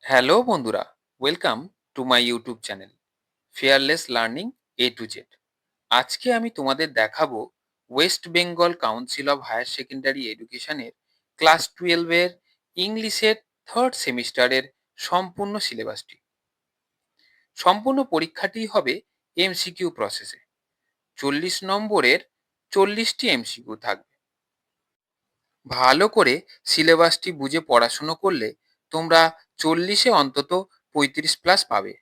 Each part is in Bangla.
হ্যালো বন্ধুরা, welcome to my YouTube channel fearless learning A to Z. আজকে আমি তোমাদের দেখাবো West Bengal council of higher secondary এডুকেশনের ক্লাস 12-এর ইংলিশের থার্ড সেমিস্টারের সম্পূর্ণ সিলেবাসটি। সম্পূর্ণ পরীক্ষাটি হবে এমসিকিউ প্রসেসে। 40 নম্বরের 40টি এমসিকিউ থাকবে। ভালো করে সিলেবাসটি বুঝে পড়াশুনো করলে তোমরা 40-এ অন্তত 35+ পাবে।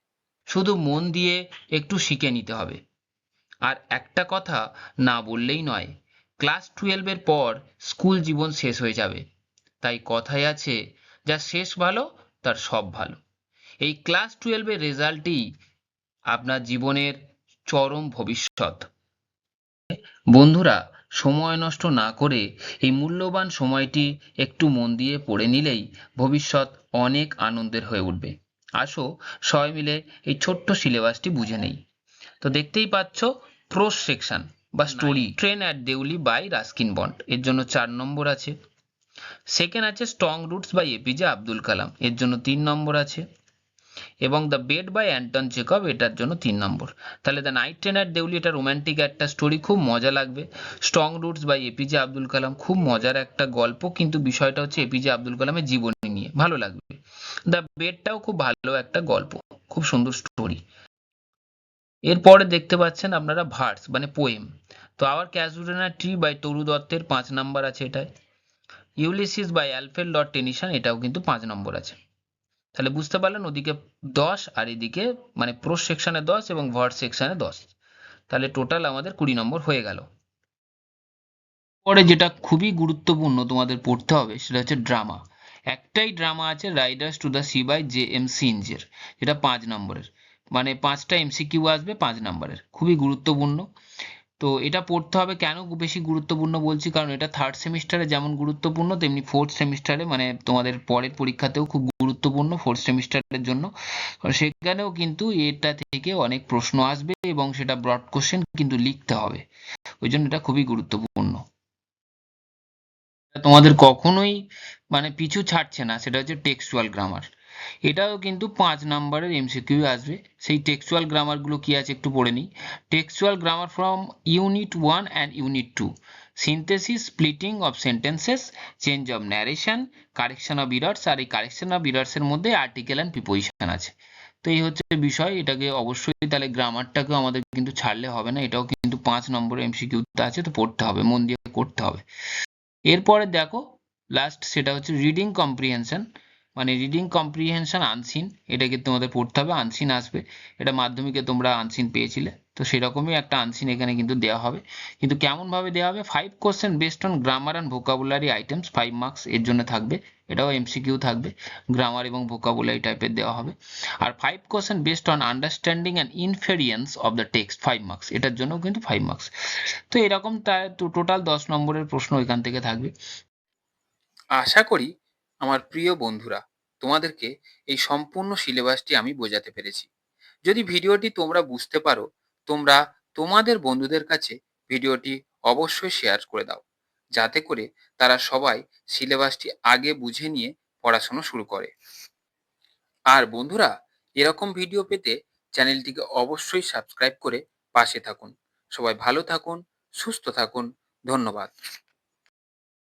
শুধু মন দিয়ে একটু শিখে নিতে হবে। আর একটা কথা না বললেই নয়, ক্লাস 12-এর পর স্কুল জীবন শেষ হয়ে যাবে। তাই কথায় আছে, যা শেষ ভালো তার সব ভালো। এই ক্লাস 12-এর রেজাল্টই আপনার জীবনের চরম ভবিষ্যৎ। বন্ধুরা, সময় নষ্ট না করে এই মূল্যবান সময়টি একটু মন দিয়ে পড়ে নিলেই ভবিষ্যৎ অনেক আনন্দের হয়ে উঠবে। আসো সবাই মিলে এই ছোট্ট সিলেবাসটি বুঝে নেই। তো দেখতেই পাচ্ছ, প্রোস সেকশন বা story train at Deoli by Ruskin Bond, এর জন্য 4 নম্বর আছে। সেকেন্ড আছে strong roots by APJ Abdul Kalam, এর জন্য 3 নম্বর আছে। এবং the bed by Anton Chekhov, এটার জন্য 3 নম্বর। তাহলে the night train at Deoli, এটা রোম্যান্টিক একটা স্টোরি, খুব মজা লাগবে। Strong roots by APJ Abdul Kalam, খুব মজার একটা গল্প, কিন্তু বিষয়টা হচ্ছে এপিজে আব্দুল কালামের জীবনী নিয়ে, ভালো লাগবে। দ্য বেডটাও খুব ভালো একটা গল্প, খুব সুন্দর স্টোরি। এরপরে দেখতে পাচ্ছেন আপনারা ভার্স মানে পোয়েম। তো our casuarina tree by Toru দত্তের 5 নাম্বার আছে এটায়। Ulysses by Alfred Lord Tennyson, এটাও কিন্তু 5 নম্বর আছে। তাহলে বুঝতে পারলেন, ওদিকে 10 আর এদিকে মানে প্রোস সেকশনে 10 এবং ভার্স সেকশনে 10, তাহলে টোটাল আমাদের 20 নম্বর হয়ে গেল। পরে যেটা খুবই গুরুত্বপূর্ণ তোমাদের পড়তে হবে সেটা হচ্ছে ড্রামা। একটাই ড্রামা আছে, riders to the sea by J M সিনজের, যেটা 5 নম্বরের, মানে 5টা এমসিকিউ আসবে 5 নম্বরের, খুবই গুরুত্বপূর্ণ। তো এটা পড়তে হবে। কেন বেশি গুরুত্বপূর্ণ বলছি, কারণ এটা থার্ড সেমিস্টারে যেমন গুরুত্বপূর্ণ, তেমনি ফোর্থ সেমিস্টারে মানে তোমাদের পরের পরীক্ষাতেও খুব গুরুত্বপূর্ণ ফোর্থ সেমিস্টারের জন্য। কারণ সেখানেও কিন্তু এটা থেকে অনেক প্রশ্ন আসবে এবং সেটা ব্রড কোশ্চেন কিন্তু লিখতে হবে, ওই জন্য এটা খুবই গুরুত্বপূর্ণ। তোমাদের কখনোই মানে পিছু ছাড়ছে না, সেটা হচ্ছে টেক্সচুয়াল গ্রামার। এটাও কিন্তু 5 নম্বরের এমসিকিউ আসবে। সেই টেক্সচুয়াল গ্রামার গুলো কি আছে একটু পড়ে নিই। Textual grammar from unit 1 and unit 2, synthesis, splitting of sentences, change of narration, correction of errors. আর এই কারেকশন অফ ইরার্স এর মধ্যে আর্টিকেল অ্যান্ড প্রিপোজিশন আছে। তো এই হচ্ছে বিষয়, এটাকে অবশ্যই তাহলে গ্রামারটাকেও আমাদের কিন্তু ছাড়লে হবে না, এটাও কিন্তু 5 নম্বরের এমসিকিউতে আছে, তো পড়তে হবে, মন দিয়ে করতে হবে। এরপরে দেখো লাস্ট, সেটা হচ্ছে রিডিং কম্প্রিহেনশন, মানে রিডিং কম্প্রিহেনশন আনসিন, এটাকে তোমাদের পড়তে হবে, আনসিন আসবে। এটা মাধ্যমিকে তোমরা আনসিন পেয়েছিলে, তো সেরকমই একটা আনসিন এখানে কিন্তু দেওয়া হবে। কিন্তু কেমন ভাবে দেওয়া হবে, 5 question based on grammar and vocabulary items, 5 marks এর জন্য থাকবে। এটাও এমসিকিউ থাকবে, গ্রামার এবং ভোকাবুলারি টাইপের দেওয়া হবে। আর 5 question based on understanding and inference of the text, 5 marks, এটার জন্য কিন্তু 5 মার্কস। তো এরকম টোটাল 10 নম্বরের প্রশ্ন এখান থেকে থাকবে। আশা করি আমার প্রিয় বন্ধুরা, তোমাদেরকে এই সম্পূর্ণ সিলেবাসটি আমি বোঝাতে পেরেছি। যদি ভিডিওটি তোমরা বুঝতে পারো, তোমরা তোমাদের বন্ধুদের কাছে ভিডিওটি অবশ্যই শেয়ার করে দাও, যাতে করে তারা সবাই সিলেবাসটি আগে বুঝে নিয়ে পড়াশোনা শুরু করে। আর বন্ধুরা, এরকম ভিডিও পেতে চ্যানেলটিকে অবশ্যই সাবস্ক্রাইব করে পাশে থাকুন। সবাই ভালো থাকুন, সুস্থ থাকুন। ধন্যবাদ।